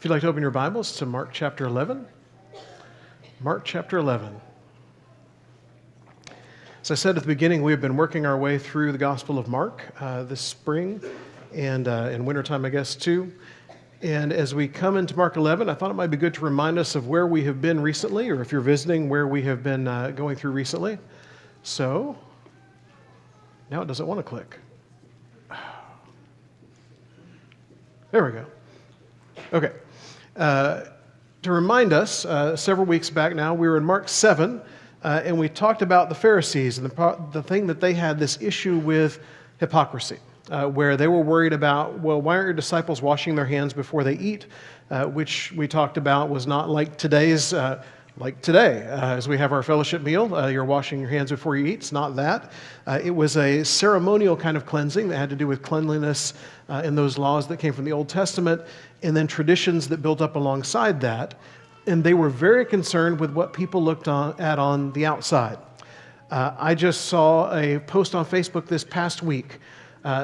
If you'd like to open your Bibles to Mark chapter 11. Mark chapter 11. As I said at the beginning, we have been working our way through the Gospel of Mark this spring and in wintertime, I guess, too. And as we come into Mark 11, I thought it might be good to remind us of where we have been recently, or if you're visiting, where we have been going through recently. So, now it doesn't want to click. There we go. Okay. To remind us, several weeks back now, we were in Mark 7, and we talked about the Pharisees and the thing that they had this issue with hypocrisy, where they were worried about, well, why aren't your disciples washing their hands before they eat, which we talked about was not like today's, like today, as we have our fellowship meal, you're washing your hands before you eat. It's not that. It was a ceremonial kind of cleansing that had to do with cleanliness and those laws that came from the Old Testament, and then traditions that built up alongside that. And they were very concerned with what people looked at on the outside. I just saw a post on Facebook this past week.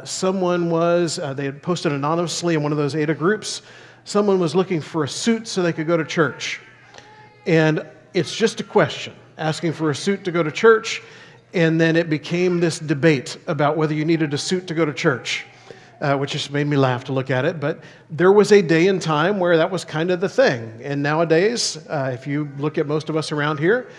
Someone was, they had posted anonymously in one of those ADA groups, someone was looking for a suit so they could go to church. And it's just a question, asking for a suit to go to church, and then it became this debate about whether you needed a suit to go to church, which just made me laugh to look at it. But there was a day and time where that was kind of the thing. And nowadays, if you look at most of us around here,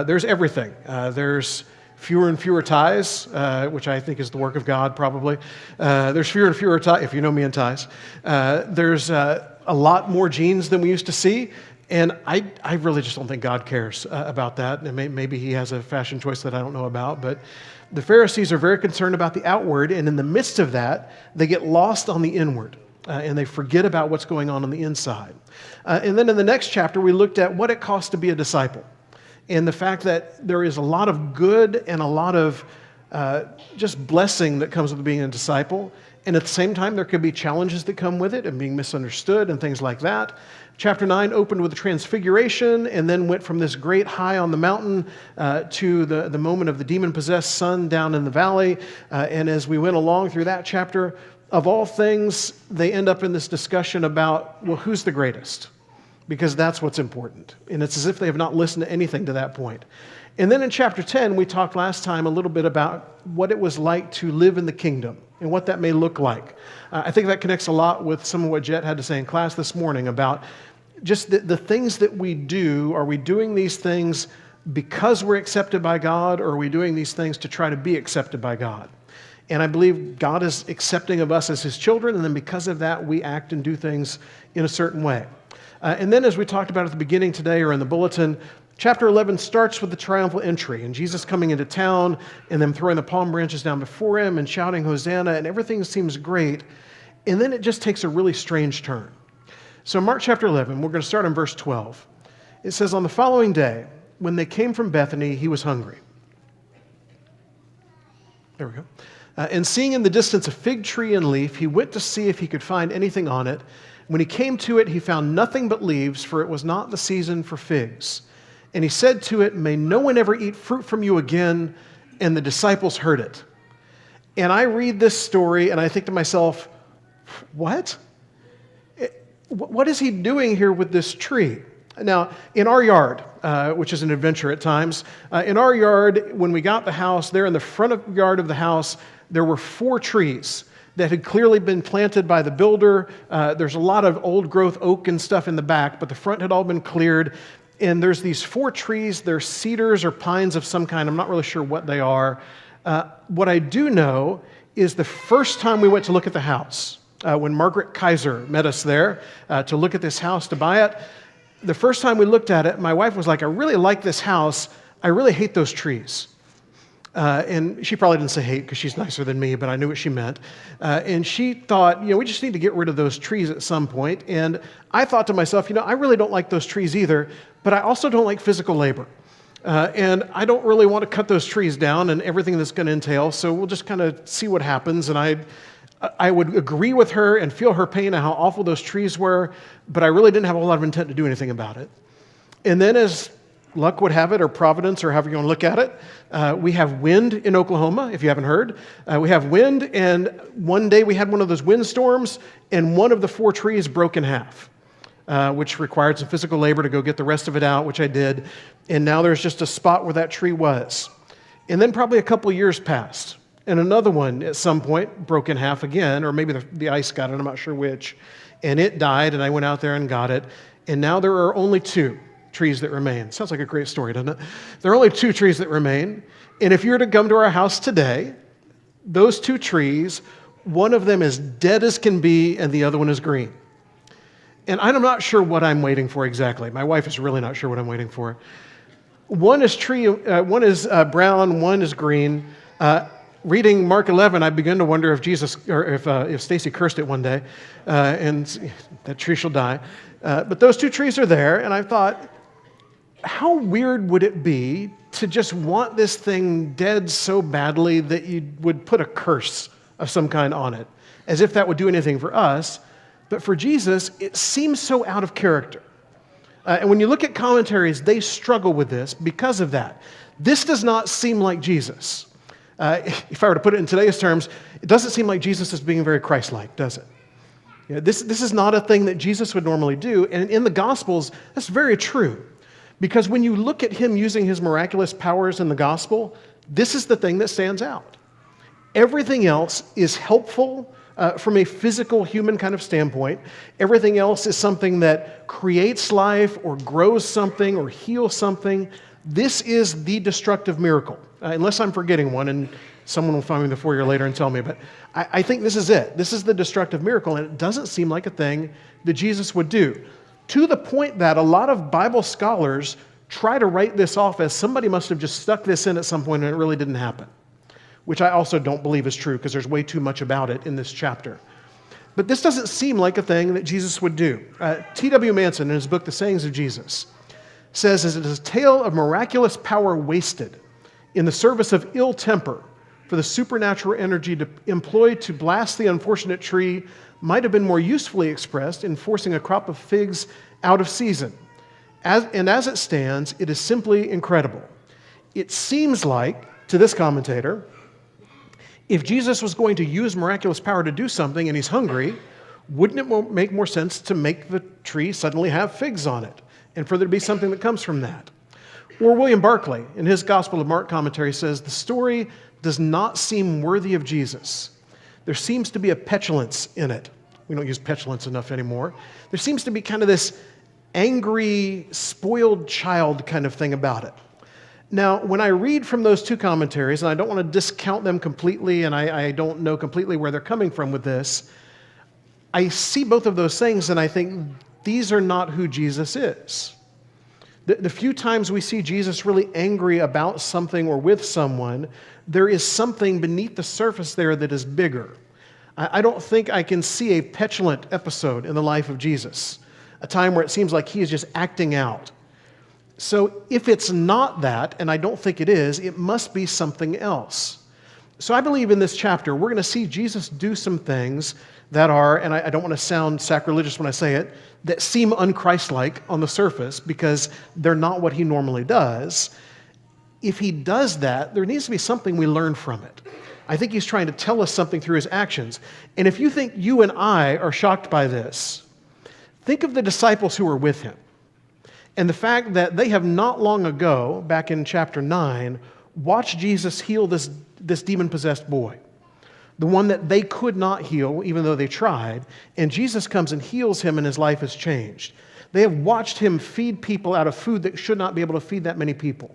there's everything. There's fewer and fewer ties, which I think is the work of God, probably. There's fewer and fewer ties, if you know me in ties. There's a lot more jeans than we used to see. And I really just don't think God cares about that. And maybe he has a fashion choice that I don't know about. But the Pharisees are very concerned about the outward. And in the midst of that, they get lost on the inward. And they forget about what's going on the inside. And then in the next chapter, we looked at what it costs to be a disciple. And the fact that there is a lot of good and a lot of just blessing that comes with being a disciple. And at the same time, there could be challenges that come with it and being misunderstood and things like that. Chapter 9 opened with the transfiguration and then went from this great high on the mountain to the moment of the demon-possessed son down in the valley. And as we went along through that chapter, of all things, they end up in this discussion about, well, who's the greatest? Because that's what's important. And it's as if they have not listened to anything to that point. And then in chapter 10, we talked last time a little bit about what it was like to live in the kingdom and what that may look like. I think that connects a lot with some of what Jet had to say in class this morning about just the things that we do. Are we doing these things because we're accepted by God, or are we doing these things to try to be accepted by God? And I believe God is accepting of us as his children, and then because of that, we act and do things in a certain way. And then as we talked about at the beginning today or in the bulletin, chapter 11 starts with the triumphal entry and Jesus coming into town and them throwing the palm branches down before him and shouting Hosanna, and everything seems great. And then it just takes a really strange turn. So Mark chapter 11, we're going to start in verse 12. It says, on the following day, when they came from Bethany, he was hungry. There we go. And seeing in the distance a fig tree and leaf, he went to see if he could find anything on it. When he came to it, he found nothing but leaves, for it was not the season for figs. And he said to it, may no one ever eat fruit from you again. And the disciples heard it. And I read this story and I think to myself, what? What is he doing here with this tree? Now, in our yard, which is an adventure at times, in our yard, when we got the house, there in the front yard of the house, there were 4 trees that had clearly been planted by the builder. There's a lot of old growth oak and stuff in the back, but the front had all been cleared. And there's these 4 trees. They're cedars or pines of some kind. I'm not really sure what they are. What I do know is the first time we went to look at the house, when Margaret Kaiser met us there to look at this house to buy it, the first time we looked at it, my wife was like, I really like this house. I really hate those trees. And she probably didn't say hate because she's nicer than me, but I knew what she meant. And she thought, we just need to get rid of those trees at some point. And I thought to myself, I really don't like those trees either, but I also don't like physical labor. And I don't really want to cut those trees down and everything that's going to entail, so we'll just kind of see what happens. And I would agree with her and feel her pain and how awful those trees were, but I really didn't have a whole lot of intent to do anything about it. And then as luck would have it, or providence, or however you want to look at it, we have wind in Oklahoma, if you haven't heard. We have wind, and one day we had one of those windstorms, and one of the 4 trees broke in half. which required some physical labor to go get the rest of it out, which I did. And now there's just a spot where that tree was. And then probably a couple years passed, and another one at some point broke in half again, or maybe the ice got it, I'm not sure which. And it died, and I went out there and got it. And now there are only 2 trees that remain. Sounds like a great story, doesn't it? There are only 2 trees that remain. And if you were to come to our house today, those 2 trees, one of them is dead as can be, and the other one is green. And I'm not sure what I'm waiting for exactly. My wife is really not sure what I'm waiting for. One is brown, one is green. Reading Mark 11, I began to wonder if Stacy cursed it one day, and that tree shall die. But those 2 trees are there, and I thought, how weird would it be to just want this thing dead so badly that you would put a curse of some kind on it, as if that would do anything for us. But for Jesus, it seems so out of character. And when you look at commentaries, they struggle with this because of that. This does not seem like Jesus. If I were to put it in today's terms, it doesn't seem like Jesus is being very Christ-like, does it? This is not a thing that Jesus would normally do. And in the Gospels, that's very true. Because when you look at him using his miraculous powers in the Gospel, this is the thing that stands out. Everything else is helpful from a physical human kind of standpoint. Everything else is something that creates life or grows something or heals something. This is the destructive miracle, unless I'm forgetting one, and someone will find me in the foyer later and tell me, but I think this is it. This is the destructive miracle, and it doesn't seem like a thing that Jesus would do, to the point that a lot of Bible scholars try to write this off as somebody must have just stuck this in at some point and it really didn't happen, which I also don't believe is true because there's way too much about it in this chapter. But this doesn't seem like a thing that Jesus would do. T.W. Manson, in his book, The Sayings of Jesus, says, "It is a tale of miraculous power wasted in the service of ill temper, for the supernatural energy employed to blast the unfortunate tree might have been more usefully expressed in forcing a crop of figs out of season. As it stands, it is simply incredible. It seems like, to this commentator, if Jesus was going to use miraculous power to do something and he's hungry, wouldn't it make more sense to make the tree suddenly have figs on it and for there to be something that comes from that?" Or William Barclay, in his Gospel of Mark commentary, says, "The story does not seem worthy of Jesus. There seems to be a petulance in it." We don't use petulance enough anymore. There seems to be kind of this angry, spoiled child kind of thing about it. Now, when I read from those 2 commentaries, and I don't want to discount them completely, and I don't know completely where they're coming from with this, I see both of those things, and I think these are not who Jesus is. The few times we see Jesus really angry about something or with someone, there is something beneath the surface there that is bigger. I don't think I can see a petulant episode in the life of Jesus, a time where it seems like he is just acting out. So if it's not that, and I don't think it is, it must be something else. So I believe in this chapter, we're going to see Jesus do some things that are, and I don't want to sound sacrilegious when I say it, that seem un-Christ-like on the surface because they're not what he normally does. If he does that, there needs to be something we learn from it. I think he's trying to tell us something through his actions. And if you think you and I are shocked by this, think of the disciples who were with him. And the fact that they have not long ago, back in chapter 9, watched Jesus heal this demon-possessed boy, the one that they could not heal, even though they tried. And Jesus comes and heals him, and his life has changed. They have watched him feed people out of food that should not be able to feed that many people.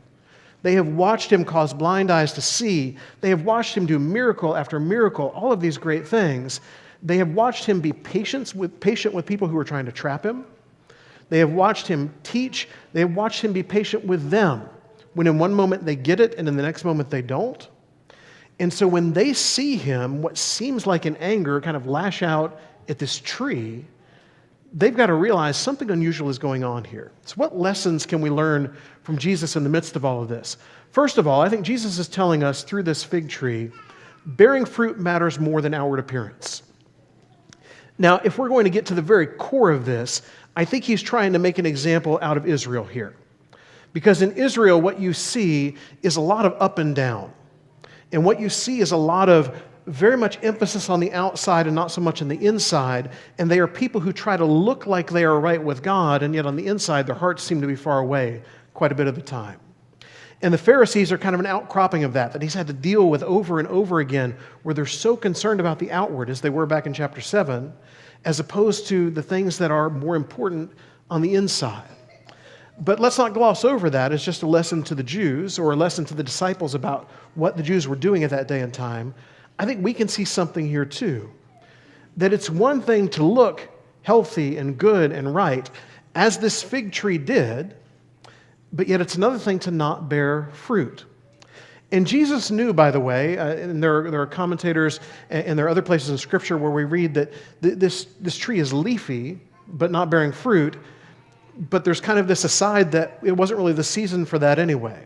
They have watched him cause blind eyes to see. They have watched him do miracle after miracle, all of these great things. They have watched him be patient with people who are trying to trap him. They have watched him teach. They have watched him be patient with them when in one moment they get it and in the next moment they don't. And so when they see him, what seems like in anger, kind of lash out at this tree, they've got to realize something unusual is going on here. So what lessons can we learn from Jesus in the midst of all of this? First of all, I think Jesus is telling us through this fig tree, bearing fruit matters more than outward appearance. Now, if we're going to get to the very core of this, I think he's trying to make an example out of Israel here. Because in Israel, what you see is a lot of up and down. And what you see is a lot of very much emphasis on the outside and not so much on the inside. And they are people who try to look like they are right with God, and yet on the inside, their hearts seem to be far away quite a bit of the time. And the Pharisees are kind of an outcropping of that he's had to deal with over and over again, where they're so concerned about the outward, as they were back in chapter 7, as opposed to the things that are more important on the inside. But let's not gloss over that as just a lesson to the Jews or a lesson to the disciples about what the Jews were doing at that day and time. I think we can see something here too. That it's one thing to look healthy and good and right, as this fig tree did, but yet it's another thing to not bear fruit. And Jesus knew, by the way, and there are commentators and there are other places in Scripture where we read that this tree is leafy, but not bearing fruit. But there's kind of this aside that it wasn't really the season for that anyway.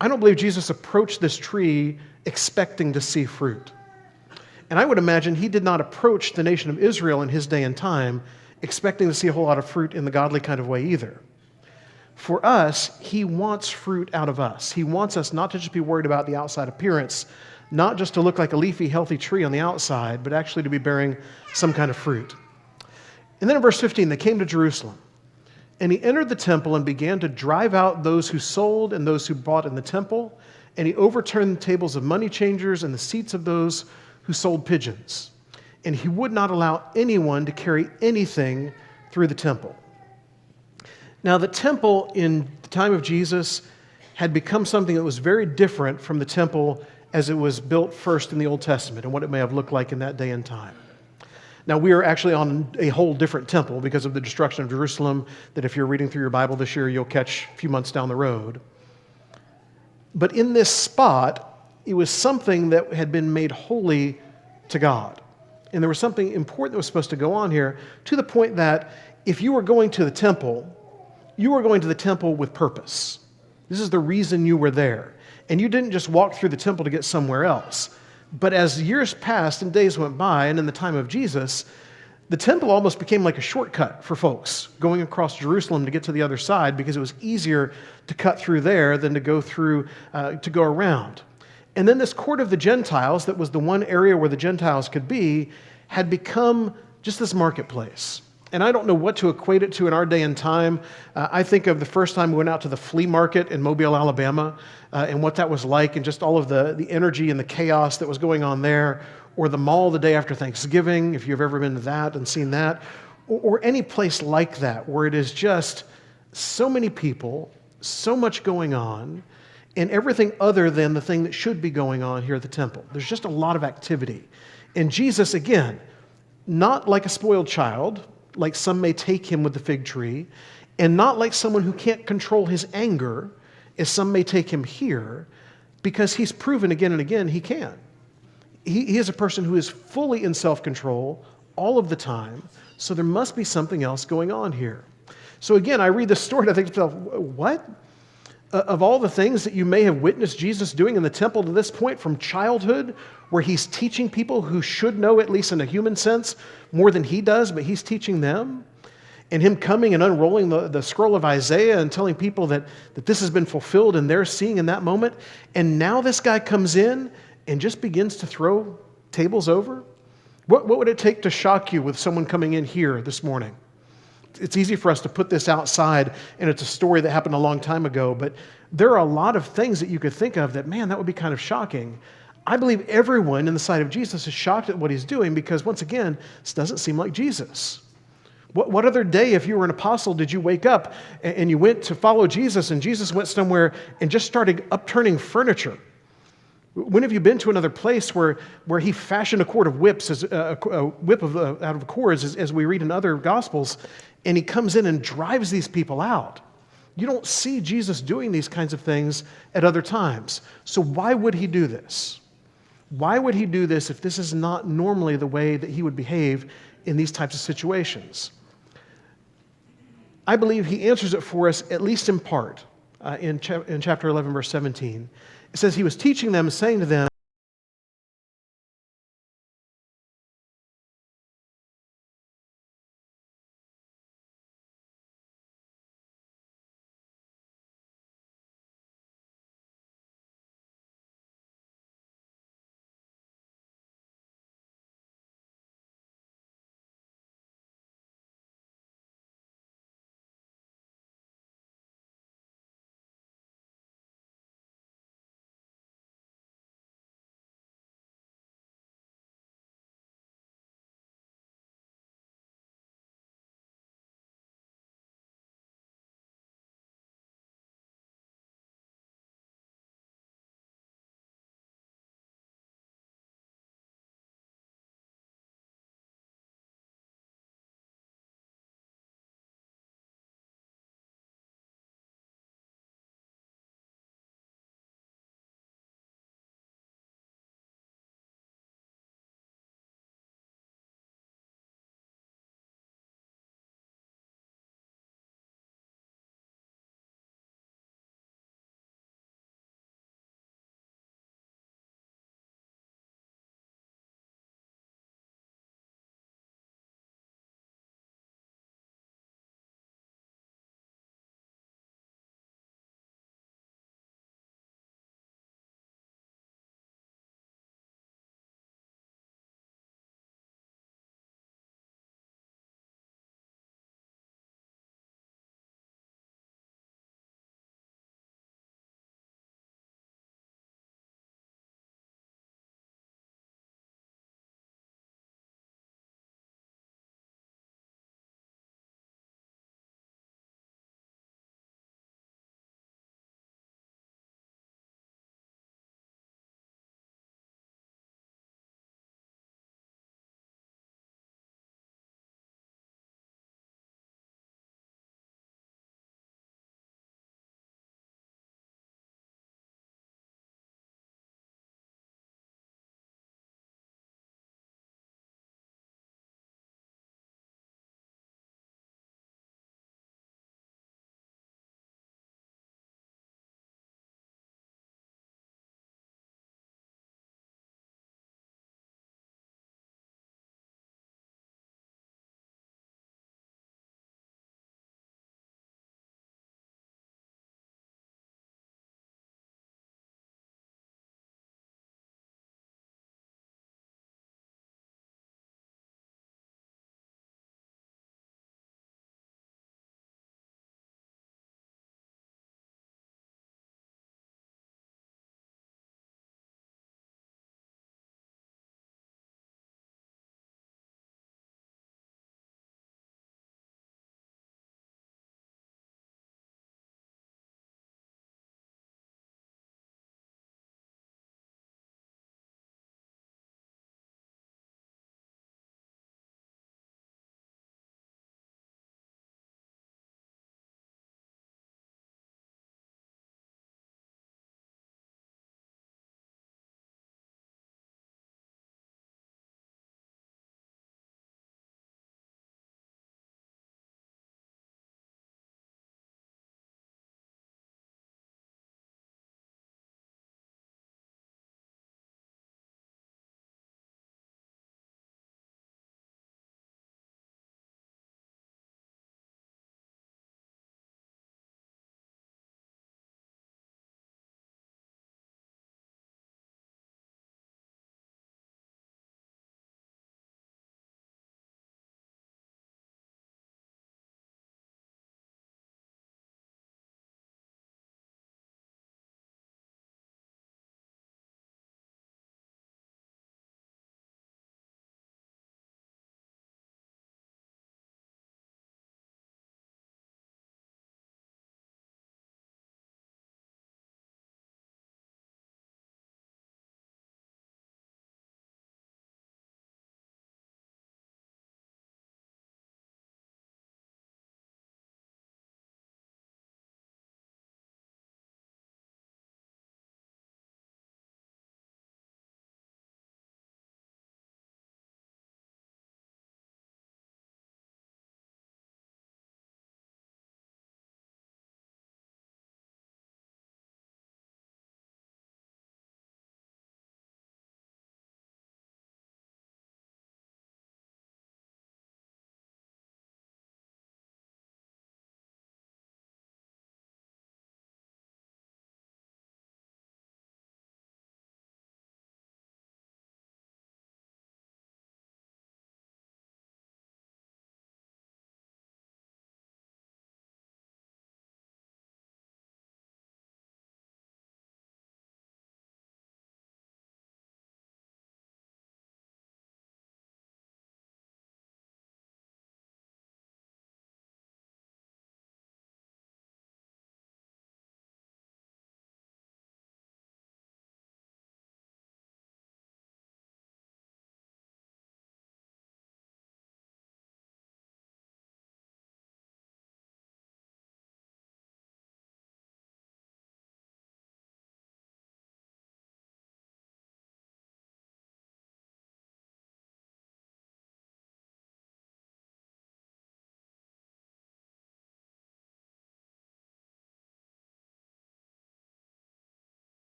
I don't believe Jesus approached this tree expecting to see fruit. And I would imagine he did not approach the nation of Israel in his day and time expecting to see a whole lot of fruit in the godly kind of way either. For us, he wants fruit out of us. He wants us not to just be worried about the outside appearance, not just to look like a leafy, healthy tree on the outside, but actually to be bearing some kind of fruit. And then in verse 15, they came to Jerusalem. And he entered the temple and began to drive out those who sold and those who bought in the temple. And he overturned the tables of money changers and the seats of those who sold pigeons. And he would not allow anyone to carry anything through the temple. Now, the temple in the time of Jesus had become something that was very different from the temple as it was built first in the Old Testament and what it may have looked like in that day and time. Now, we are actually on a whole different temple because of the destruction of Jerusalem that if you're reading through your Bible this year, you'll catch a few months down the road. But in this spot, it was something that had been made holy to God. And there was something important that was supposed to go on here to the point that if you were going to the temple, you were going to the temple with purpose. This is the reason you were there. And you didn't just walk through the temple to get somewhere else. But as years passed and days went by, and in the time of Jesus, the temple almost became like a shortcut for folks going across Jerusalem to get to the other side because it was easier to cut through there than to go through, to go around. And then this court of the Gentiles, that was the one area where the Gentiles could be, had become just this marketplace. And I don't know what to equate it to in our day and time. I think of the first time we went out to the flea market in Mobile, Alabama, and what that was like, and just all of the energy and the chaos that was going on there, or the mall the day after Thanksgiving, if you've ever been to that and seen that, or any place like that, where it is just so many people, so much going on, and everything other than the thing that should be going on here at the temple. There's just a lot of activity. And Jesus, again, not like a spoiled child, like some may take him with the fig tree, and not like someone who can't control his anger, as some may take him here, because he's proven again and again he can. He is a person who is fully in self-control all of the time, so there must be something else going on here. So again, I read this story and I think to myself, what? Of all the things that you may have witnessed Jesus doing in the temple to this point from childhood, where he's teaching people who should know, at least in a human sense, more than he does, but he's teaching them, and him coming and unrolling the scroll of Isaiah and telling people that this has been fulfilled and they're seeing in that moment, and now this guy comes in and just begins to throw tables over? What would it take to shock you with someone coming in here this morning? It's easy for us to put this outside, and it's a story that happened a long time ago, but there are a lot of things that you could think of that, man, that would be kind of shocking. I believe everyone in the sight of Jesus is shocked at what he's doing because, once again, this doesn't seem like Jesus. What other day, if you were an apostle, did you wake up and you went to follow Jesus and Jesus went somewhere and just started upturning furniture? When have you been to another place where he fashioned a cord of whips, a whip out of cords, as we read in other Gospels, and he comes in and drives these people out? You don't see Jesus doing these kinds of things at other times. So why would he do this? Why would he do this if this is not normally the way that he would behave in these types of situations? I believe he answers it for us, at least in part, in chapter 11, verse 17. It says he was teaching them, saying to them,